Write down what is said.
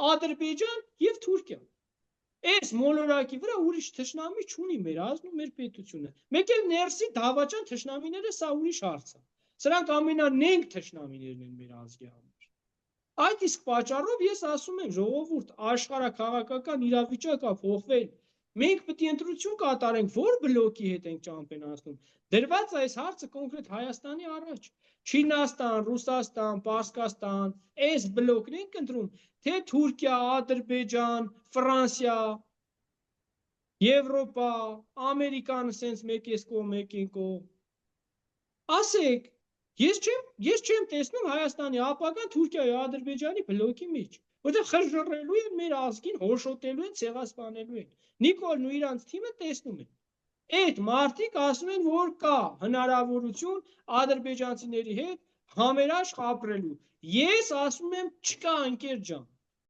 Ադրբեջան եւ Թուրքիա։ Այս մոլորակի վրա ուրիշ թշնամի չունի մեր ազգում, մեր պետությունը։ Մեկ էլ ներսի դավաճան թշնամիները սա ուրիշ հարց է։ Սրանք ամենանենգ թշնամիներն են մեր ազգի համար։ Այդ իսկ պատճառով ես ասում եմ, ժողովուրդ, աշխարհաքաղաքական իրավիճակը փոխվել։ Մենք պետք է ընտրություն կատարենք, որ բլոկի հետ ենք ճամփեն անցնում։ Դրված այս հարցը կոնկրետ Հայաստանի առաջ։ Չինաստան, Ռուսաստան, Պարսկաստան, այս բլոկն ենք ընտրում, թե Թուրքիա, Ադրբեջան, Ֆրանսիա, Եվրոպա, Ամերիկան sense մեկ էս կողմ, մեկ են կողմ։ Ասեք, ես չեմ տեսնում Հայաստանի ապագան Թուրքիայի, Ադրբեջանի բլոկի մեջ, որտեղ խրժռելու են մեր ազգին, հոշոտելու են, ցեղասպանելու են։ Նիկոլն ու իրանց թիմը տեսնում են։ Այդ մարդիկ ասում են, որ կա հնարավորություն ադրբեջանցիների հետ համերաշխ ապրելու։ Ես ասում եմ, չկա, ընկեր ջան։